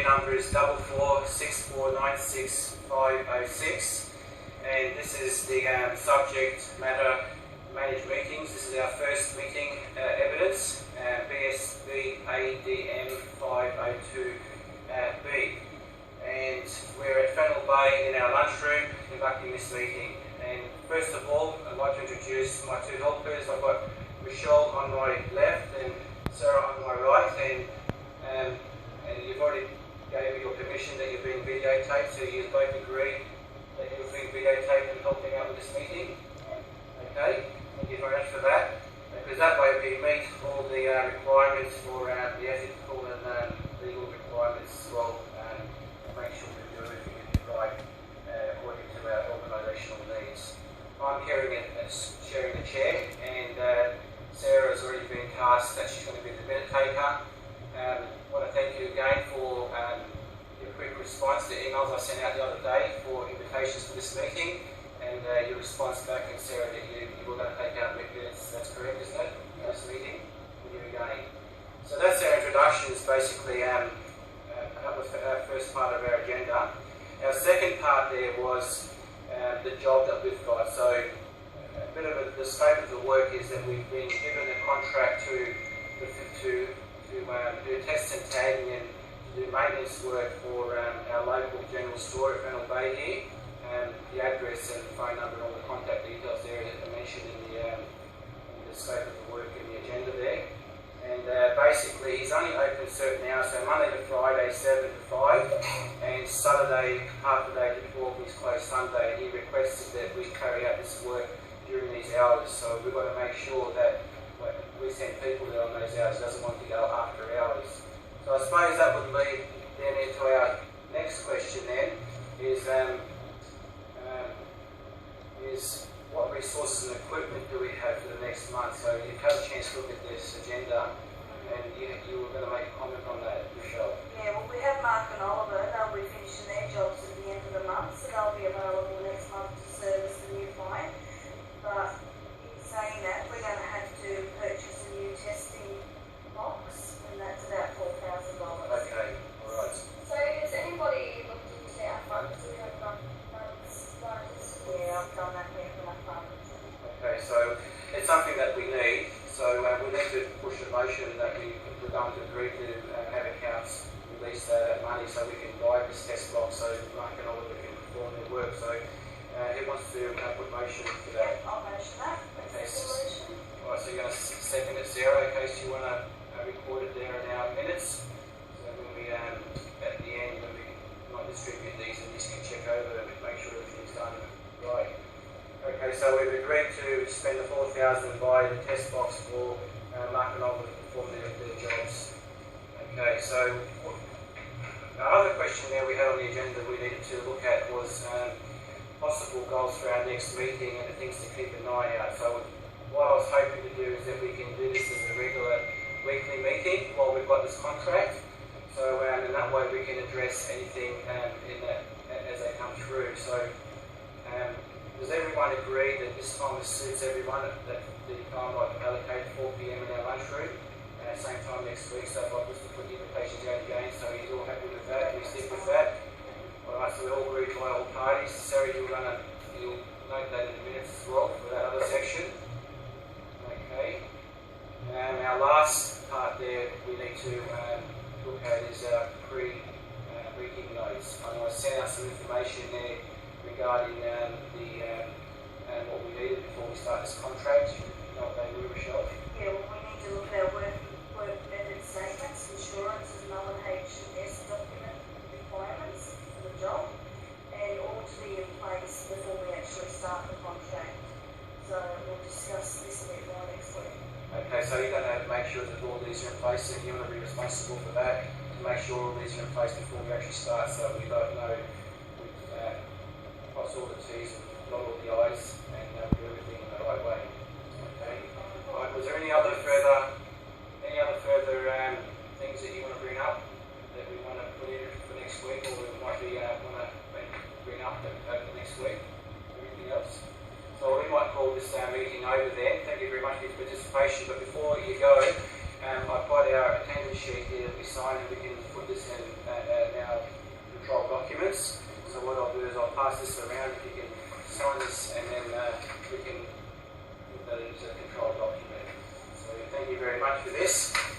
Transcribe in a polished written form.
number is 4464965506, and this is the subject matter managed meetings. This is our first meeting evidence, BSBADM502B, and we're at Fennel Bay in our lunchroom conducting this meeting. And first of all, I'd like to introduce my two helpers. I've got Michelle on my left and Sarah on my right, and you've already gave me your permission that you're being videotaped, so you both agree that you're being videotaped and helping out with this meeting. Okay, thank you very much for that, because that way we meet all the requirements for the ethical and legal requirements as well, and make sure we do everything right according to our organisational needs. I'm sharing the chair, and Sarah has already been tasked that she's going to be the minute taker. I want to thank you again for your quick response to emails I sent out the other day for invitations for this meeting, and your response back, and Sarah, that you were going to take out minutes. That's correct, isn't it? This meeting with you again. So that's our introduction. Is basically that was our first part of our agenda. Our second part there was the job that we've got. So a bit of the scope of the work is that we've been given a contract to do tests and tagging and to do maintenance work for our local general store at Fennel Bay here. The address and phone number and all the contact details there are mentioned in the scope of the work in the agenda there. And basically he's only open certain hours, so Monday to Friday 7 to 5, and Saturday half a day to 12, he's closed Sunday. He requested that we carry out this work during these hours, so we've got to make sure that we send people there on those hours. He doesn't want to go after hours. So I suppose that would lead then into our next question then, is what resources and equipment do we have for the next month? So you've had a chance to look at this agenda, and you were going to make a comment on that, Michelle. Yeah, well, we have Mark and Oliver. They'll be finishing their jobs at the end of the month, so they'll be available next month to service the new client. But in saying that, we're going to have to purchase a new testing box, and that's about $4,000. Okay, all right. So has anybody looked into our funds? Do we have enough funds? Yeah, I've done that here for my funds. Okay, so it's something that we need. So we need to push a motion that we're going to agree to have accounts release that money so we can buy this test box so Mark and Oliver can perform their work. So who wants to put motion for that? Yeah, I'll motion that. Okay, alright, so you're going to second it, Sarah, in case you want to record it there in our minutes. So when we, at the end, when we might distribute these and just can check over and make sure everything's done right. Okay, so we've agreed to spend the $4,000 and buy the test box for Mark and Oliver to perform their jobs. Okay, so our other question there we had on the agenda we needed to look at was possible goals for our next meeting and the things to keep an eye out. So what I was hoping to do is that we can do this as a regular weekly meeting while we've got this contract. So in that way we can address anything in that as they come through. So does everyone agree that this time suits everyone, that the time I've allocated 4 p.m. in our lunchroom, and at the same time next week, so if I was to put the invitations out again, so he's all happy with that, can we stick with that? Alright, so we all agreed by all parties. Sarah, you'll note that in the minutes as well for that other section. Okay. And our last part there we need to look at is our pre-meeting notes. I want to send out some information there regarding what we needed before we start this contract. You know what they were, Michelle? Yeah, well, we need to look at our work method statements, insurances, No1 document requirements for the job, and all to be in place before we actually start the contract. So we'll discuss this a bit more next week. Okay, so you're going to have to make sure that all these are in place, and you're going to be responsible for that, to make sure all these are in place before we actually start, so we don't know, cross all the T's and dot all the I's, and do everything in the right way. Okay. Right. Was there any other further things that you want to bring up that we want to put in for next week, or we might be want to bring up over the next week? Anything else? So we might call this meeting over then. Thank you very much for your participation. But before you go, I've got our attendance sheet here that we sign, and we can put this in now documents. So what I'll do is I'll pass this around. If you can sign this, and then we can put that into a controlled document. So thank you very much for this.